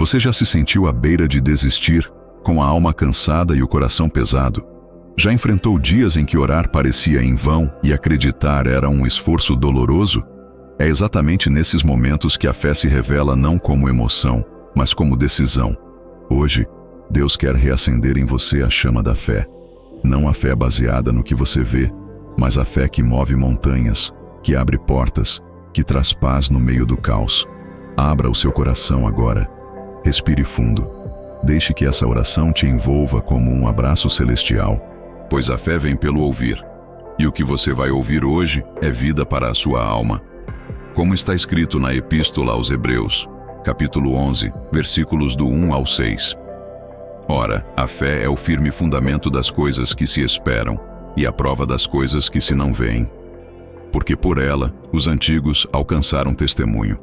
Você já se sentiu à beira de desistir, com a alma cansada e o coração pesado? Já enfrentou dias em que orar parecia em vão e acreditar era um esforço doloroso? É exatamente nesses momentos que a fé se revela não como emoção, mas como decisão. Hoje, Deus quer reacender em você a chama da fé. Não a fé baseada no que você vê, mas a fé que move montanhas, que abre portas, que traz paz no meio do caos. Abra o seu coração agora. Respire fundo. Deixe que essa oração te envolva como um abraço celestial, pois a fé vem pelo ouvir. E o que você vai ouvir hoje é vida para a sua alma. Como está escrito na Epístola aos Hebreus, capítulo 11, versículos do 1 ao 6. Ora, a fé é o firme fundamento das coisas que se esperam e a prova das coisas que se não veem. Porque por ela, os antigos alcançaram testemunho.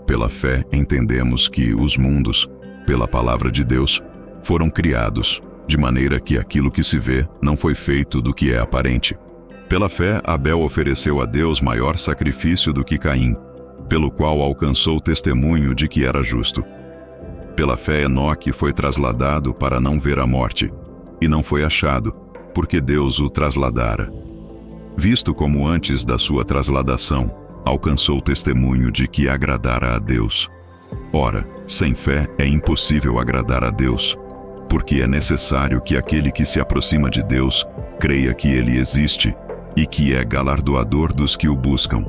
Pela fé entendemos que os mundos, pela palavra de Deus, foram criados, de maneira que aquilo que se vê não foi feito do que é aparente. Pela fé, Abel ofereceu a Deus maior sacrifício do que Caim, pelo qual alcançou testemunho de que era justo. Pela fé, Enoque foi trasladado para não ver a morte, e não foi achado, porque Deus o trasladara. Visto como antes da sua trasladação, alcançou testemunho de que agradara a Deus. Ora, sem fé é impossível agradar a Deus, porque é necessário que aquele que se aproxima de Deus creia que Ele existe e que é galardoador dos que o buscam.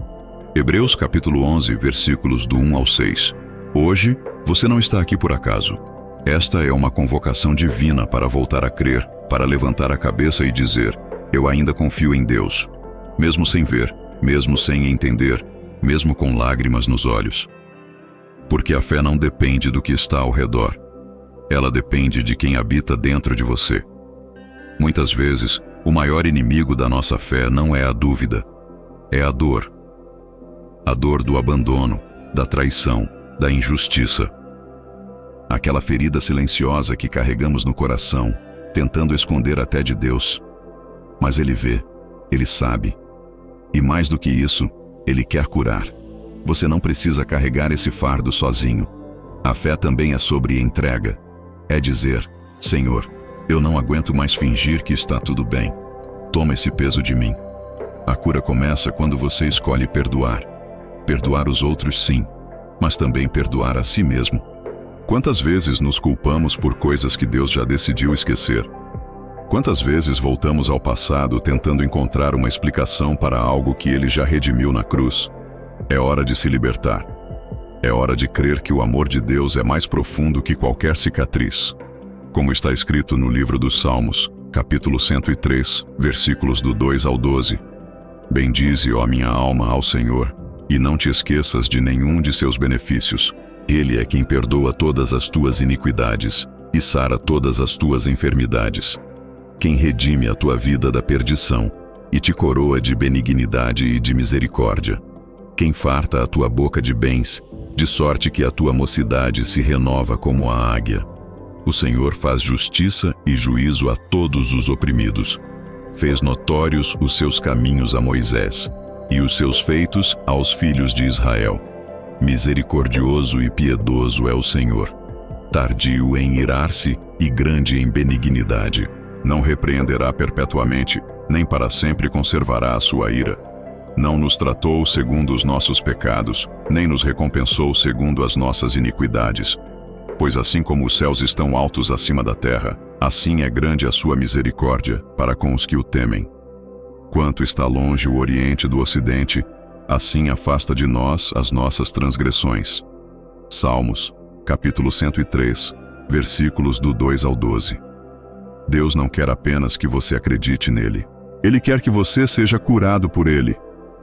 Hebreus capítulo 11, versículos do 1 ao 6. Hoje, você não está aqui por acaso. Esta é uma convocação divina para voltar a crer, para levantar a cabeça e dizer: eu ainda confio em Deus, mesmo sem ver, mesmo sem entender, mesmo com lágrimas nos olhos. Porque a fé não depende do que está ao redor. Ela depende de quem habita dentro de você. Muitas vezes, o maior inimigo da nossa fé não é a dúvida, é a dor. A dor do abandono, da traição, da injustiça. Aquela ferida silenciosa que carregamos no coração, tentando esconder até de Deus. Mas Ele vê, Ele sabe. E mais do que isso, Ele quer curar. Você não precisa carregar esse fardo sozinho. A fé também é sobre entrega. É dizer: Senhor, eu não aguento mais fingir que está tudo bem. Toma esse peso de mim. A cura começa quando você escolhe perdoar. Perdoar os outros, sim, mas também perdoar a si mesmo. Quantas vezes nos culpamos por coisas que Deus já decidiu esquecer? Quantas vezes voltamos ao passado tentando encontrar uma explicação para algo que Ele já redimiu na cruz? É hora de se libertar. É hora de crer que o amor de Deus é mais profundo que qualquer cicatriz. Como está escrito no livro dos Salmos, capítulo 103, versículos do 2 ao 12. Bendize, ó minha alma, ao Senhor, e não te esqueças de nenhum de seus benefícios. Ele é quem perdoa todas as tuas iniquidades e sara todas as tuas enfermidades. Quem redime a tua vida da perdição e te coroa de benignidade e de misericórdia. Quem farta a tua boca de bens, de sorte que a tua mocidade se renova como a águia. O Senhor faz justiça e juízo a todos os oprimidos. Fez notórios os seus caminhos a Moisés, e os seus feitos aos filhos de Israel. Misericordioso e piedoso é o Senhor, tardio em irar-se e grande em benignidade. Não repreenderá perpetuamente, nem para sempre conservará a sua ira. Não nos tratou segundo os nossos pecados, nem nos recompensou segundo as nossas iniquidades. Pois assim como os céus estão altos acima da terra, assim é grande a sua misericórdia para com os que o temem. Quanto está longe o Oriente do Ocidente, assim afasta de nós as nossas transgressões. Salmos, capítulo 103, versículos do 2 ao 12. Deus não quer apenas que você acredite nele. Ele quer que você seja curado por ele.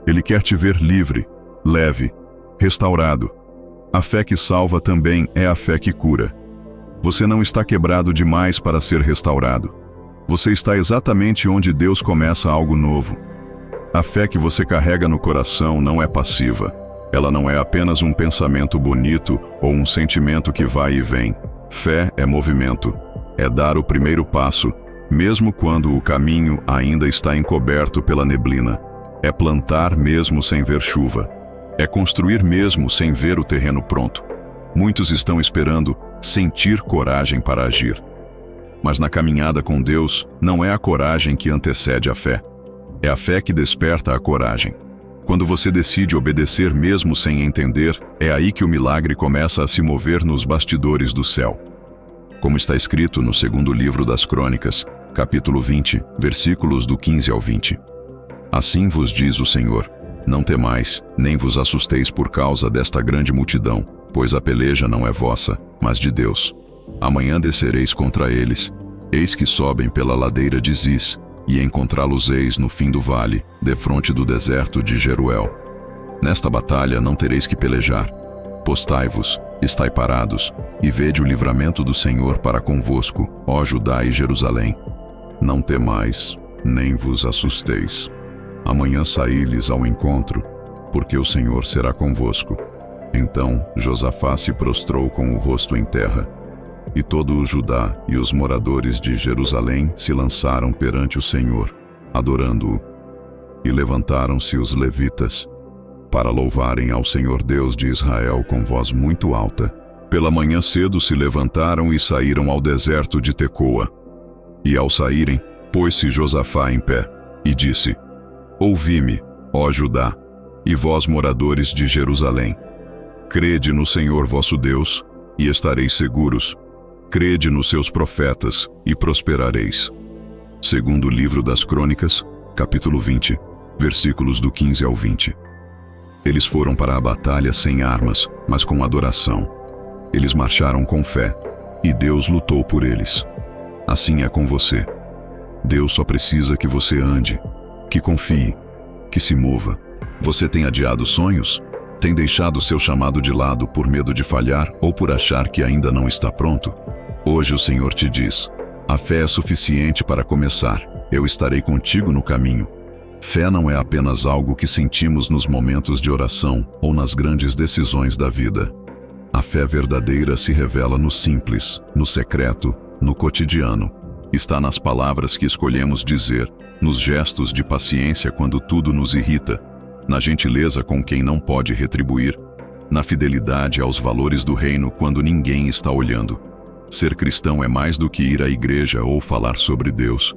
Ele quer te ver livre, leve, restaurado. A fé que salva também é a fé que cura. Você não está quebrado demais para ser restaurado. Você está exatamente onde Deus começa algo novo. A fé que você carrega no coração não é passiva. Ela não é apenas um pensamento bonito ou um sentimento que vai e vem. Fé é movimento. É dar o primeiro passo, mesmo quando o caminho ainda está encoberto pela neblina. É plantar mesmo sem ver chuva. É construir mesmo sem ver o terreno pronto. Muitos estão esperando sentir coragem para agir. Mas na caminhada com Deus, não é a coragem que antecede a fé. É a fé que desperta a coragem. Quando você decide obedecer mesmo sem entender, é aí que o milagre começa a se mover nos bastidores do céu. Como está escrito no segundo livro das Crônicas, capítulo 20, versículos do 15 ao 20. Assim vos diz o Senhor: não temais, nem vos assusteis por causa desta grande multidão, pois a peleja não é vossa, mas de Deus. Amanhã descereis contra eles, eis que sobem pela ladeira de Ziz, e encontrá-los-eis no fim do vale, defronte do deserto de Jeruel. Nesta batalha não tereis que pelejar. Postai-vos, estai parados, e vede o livramento do Senhor para convosco, ó Judá e Jerusalém. Não temais, nem vos assusteis. Amanhã saí-lhes ao encontro, porque o Senhor será convosco. Então Josafá se prostrou com o rosto em terra, e todo o Judá e os moradores de Jerusalém se lançaram perante o Senhor, adorando-o. E levantaram-se os levitas, para louvarem ao Senhor Deus de Israel com voz muito alta. Pela manhã cedo se levantaram e saíram ao deserto de Tecoa. E ao saírem, pôs-se Josafá em pé, e disse: ouvi-me, ó Judá, e vós moradores de Jerusalém. Crede no Senhor vosso Deus, e estareis seguros. Crede nos seus profetas, e prosperareis. Segundo livro das Crônicas, capítulo 20, versículos do 15 ao 20. Eles foram para a batalha sem armas, mas com adoração. Eles marcharam com fé, e Deus lutou por eles. Assim é com você. Deus só precisa que você ande, que confie, que se mova. Você tem adiado sonhos? Tem deixado seu chamado de lado por medo de falhar ou por achar que ainda não está pronto? Hoje o Senhor te diz: a fé é suficiente para começar. Eu estarei contigo no caminho. Fé não é apenas algo que sentimos nos momentos de oração ou nas grandes decisões da vida. A fé verdadeira se revela no simples, no secreto, no cotidiano. Está nas palavras que escolhemos dizer, nos gestos de paciência quando tudo nos irrita, na gentileza com quem não pode retribuir, na fidelidade aos valores do reino quando ninguém está olhando. Ser cristão é mais do que ir à igreja ou falar sobre Deus.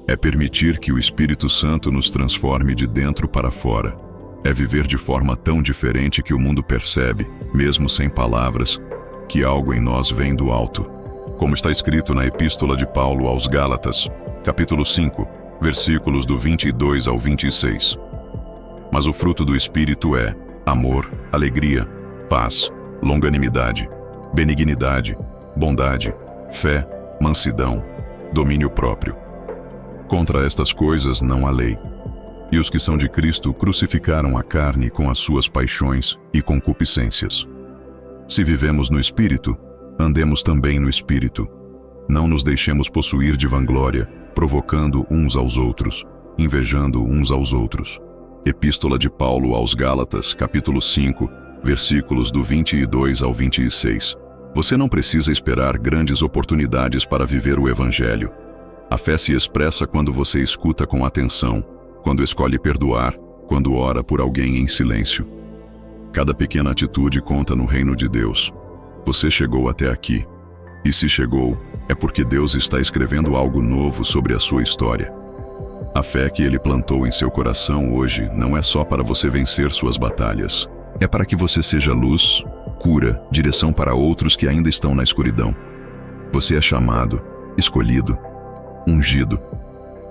É permitir que o Espírito Santo nos transforme de dentro para fora. É viver de forma tão diferente que o mundo percebe, mesmo sem palavras, que algo em nós vem do alto. Como está escrito na Epístola de Paulo aos Gálatas, capítulo 5, versículos do 22 ao 26. Mas o fruto do Espírito é amor, alegria, paz, longanimidade, benignidade, bondade, fé, mansidão, domínio próprio. Contra estas coisas não há lei. E os que são de Cristo crucificaram a carne com as suas paixões e concupiscências. Se vivemos no Espírito, andemos também no Espírito. Não nos deixemos possuir de vanglória, provocando uns aos outros, invejando uns aos outros. Epístola de Paulo aos Gálatas, capítulo 5, versículos do 22 ao 26. Você não precisa esperar grandes oportunidades para viver o Evangelho. A fé se expressa quando você escuta com atenção, quando escolhe perdoar, quando ora por alguém em silêncio. Cada pequena atitude conta no reino de Deus. Você chegou até aqui. E se chegou, é porque Deus está escrevendo algo novo sobre a sua história. A fé que Ele plantou em seu coração hoje não é só para você vencer suas batalhas. É para que você seja luz, cura, direção para outros que ainda estão na escuridão. Você é chamado, escolhido, ungido.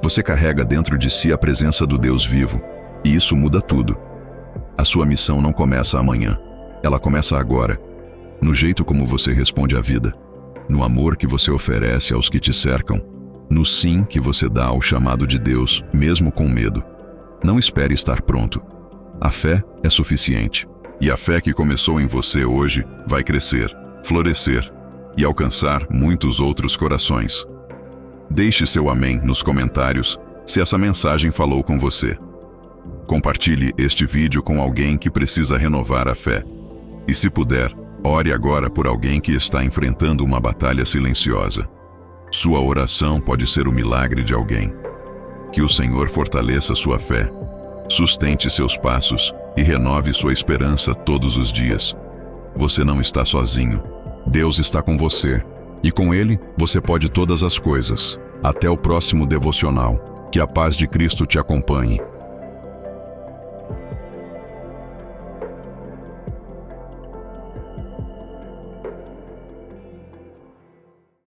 Você carrega dentro de si a presença do Deus vivo, e isso muda tudo. A sua missão não começa amanhã, ela começa agora, no jeito como você responde à vida, no amor que você oferece aos que te cercam, no sim que você dá ao chamado de Deus, mesmo com medo. Não espere estar pronto. A fé é suficiente. E a fé que começou em você hoje vai crescer, florescer e alcançar muitos outros corações. Deixe seu amém nos comentários se essa mensagem falou com você. Compartilhe este vídeo com alguém que precisa renovar a fé. E se puder, ore agora por alguém que está enfrentando uma batalha silenciosa. Sua oração pode ser o milagre de alguém. Que o Senhor fortaleça sua fé, sustente seus passos e renove sua esperança todos os dias. você não está sozinho. Deus está com você. E com Ele, você pode todas as coisas. Até o próximo devocional. Que a paz de Cristo te acompanhe.